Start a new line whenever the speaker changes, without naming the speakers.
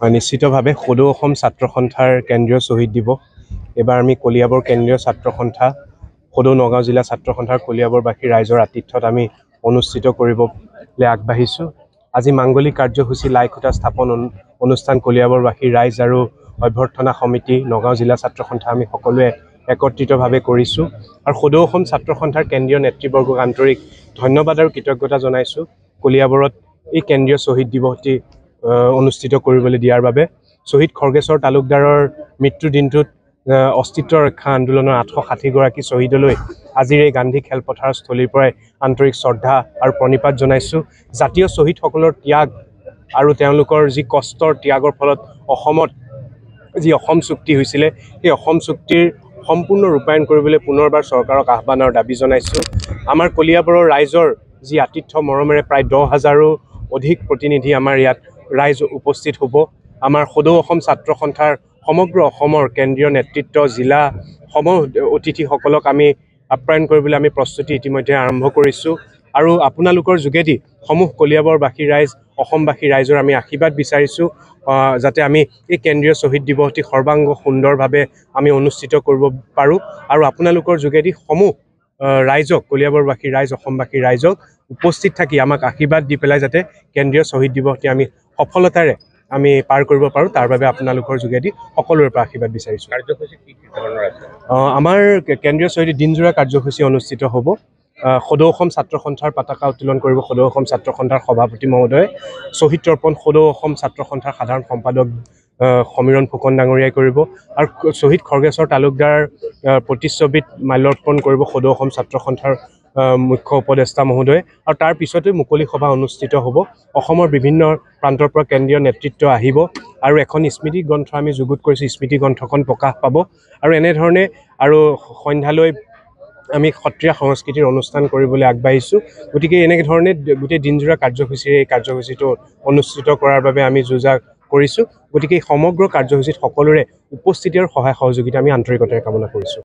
নিশ্চিতভাৱে সদৌ অসম ছাত্ৰ সন্থাৰ কেন্দ্ৰীয় শ্বহীদ দিৱস এবাৰ আমি কলিয়াবৰ কেন্দ্ৰীয় ছাত্ৰ সন্থা সদৌ নগাঁও জিলা ছাত্ৰ সন্থাৰ কলিয়াবৰবাসী ৰাইজৰ আতিথ্যত আমি অনুষ্ঠিত কৰিবলৈ আগবাঢ়িছোঁ। আজি মাংগলিক কাৰ্যসূচী লাইখুটা স্থাপন অনুষ্ঠান কলিয়াবৰবাসী ৰাইজ আৰু অভ্যৰ্থনা সমিতি নগাঁও জিলা ছাত্ৰ সন্থা আমি সকলোৱে একত্ৰিতভাৱে কৰিছোঁ আৰু সদৌ অসম ছাত্ৰ সন্থাৰ কেন্দ্ৰীয় নেতৃবৰ্গক আন্তৰিক ধন্যবাদ আৰু কৃতজ্ঞতা জনাইছোঁ কলিয়াবৰত এই কেন্দ্ৰীয় শ্বহীদ দিৱসটি অনুষ্ঠিত কৰিবলৈ দিয়াৰ বাবে। শ্বহীদ খৰ্গেশ্বৰ তালুকদাৰৰ মৃত্যুৰ দিনটোত অস্তিত্ব ৰক্ষা আন্দোলনৰ 860গৰাকী শ্বহীদলৈ আজিৰ এই গান্ধী খেলপথাৰ স্থলীৰ পৰাই আন্তৰিক শ্ৰদ্ধা আৰু প্ৰণিপাত জনাইছোঁ। জাতীয় শ্বহীদসকলৰ ত্যাগ আৰু তেওঁলোকৰ যি কষ্টৰ ত্যাগৰ ফলত অসমত যি অসম চুক্তি হৈছিলে সেই অসম চুক্তিৰ সম্পূৰ্ণ ৰূপায়ণ কৰিবলৈ পুনৰবাৰ চৰকাৰক আহ্বানৰ দাবী জনাইছোঁ। আমাৰ কলিয়াবৰৰ ৰাইজৰ যি আতিথ্য মৰমেৰে প্ৰায় 10,000ৰো অধিক প্ৰতিনিধি আমাৰ ইয়াত ৰাইজ উপস্থিত হ'ব। আমাৰ সদৌ অসম ছাত্ৰ সন্থাৰ সমগ্ৰ অসমৰ কেন্দ্ৰীয় নেতৃত্ব জিলা অতিথিসকলক আমি আপ্যায়ন কৰিবলৈ আমি প্ৰস্তুতি ইতিমধ্যে আৰম্ভ কৰিছোঁ আৰু আপোনালোকৰ যোগেদি সমূহ কলিয়াবৰবাসী ৰাইজ অসমবাসী ৰাইজৰ আমি আশীৰ্বাদ বিচাৰিছোঁ যাতে আমি এই কেন্দ্ৰীয় শ্বহীদ দিৱসটি সৰ্বাংগ সুন্দৰভাৱে আমি অনুষ্ঠিত কৰিব পাৰোঁ আৰু আপোনালোকৰ যোগেদি সমূহ ৰাইজক কলিয়াবৰবাসী ৰাইজ অসমবাসী ৰাইজক উপস্থিত থাকি আমাক আশীৰ্বাদ দি পেলাই যাতে কেন্দ্ৰীয় শ্বহীদ দিৱসটি আমি সফলতাৰে আমি পাৰ কৰিব পাৰোঁ তাৰ বাবে আপোনালোকৰ যোগেদি সকলোৰে পৰা আশীৰ্বাদ বিচাৰিছোঁ।
কাৰ্যসূচী কি ধৰণৰ আছে?
আমাৰ কেন্দ্ৰীয় শ্বহীদ দিনজোৰা কাৰ্যসূচী অনুষ্ঠিত হ'ব। সদৌ অসম ছাত্ৰ সন্থাৰ পতাকা উত্তোলন কৰিব সদৌ অসম ছাত্ৰ সন্থাৰ সভাপতি মহোদয়, শ্বহীদ তৰ্পণ সদৌ অসম ছাত্ৰ সন্থাৰ সাধাৰণ সম্পাদক সমীৰণ ফুকন ডাঙৰীয়াই কৰিব আৰু শ্বহীদ খৰ্গেশ্বৰ তালুকদাৰ প্ৰতিচ্ছবিত মাল্যাৰ্পণ কৰিব সদৌ অসম ছাত্ৰ সন্থাৰ মুখ্য উপদেষ্টা মহোদয় আৰু তাৰ পিছতেই মুকলি সভা অনুষ্ঠিত হ'ব। অসমৰ বিভিন্ন প্ৰান্তৰ পৰা কেন্দ্ৰীয় নেতৃত্ব আহিব আৰু এখন স্মৃতি গ্ৰন্থ আমি যুগুত কৰিছোঁ, স্মৃতি গ্ৰন্থখন প্ৰকাশ পাব আৰু এনেধৰণে আৰু সন্ধ্যালৈ আমি সত্ৰীয়া সংস্কৃতিৰ অনুষ্ঠান কৰিবলৈ আগবাঢ়িছোঁ। গতিকে এনেধৰণে গোটেই দিনজোৰা কাৰ্যসূচীৰে এই কাৰ্যসূচীটো অনুষ্ঠিত কৰাৰ বাবে আমি যো-জা কৰিছোঁ। গতিকে এই সমগ্ৰ কাৰ্যসূচীত সকলোৰে উপস্থিতি আৰু সহায় সহযোগিতা আমি আন্তৰিকতাৰে কামনা কৰিছোঁ।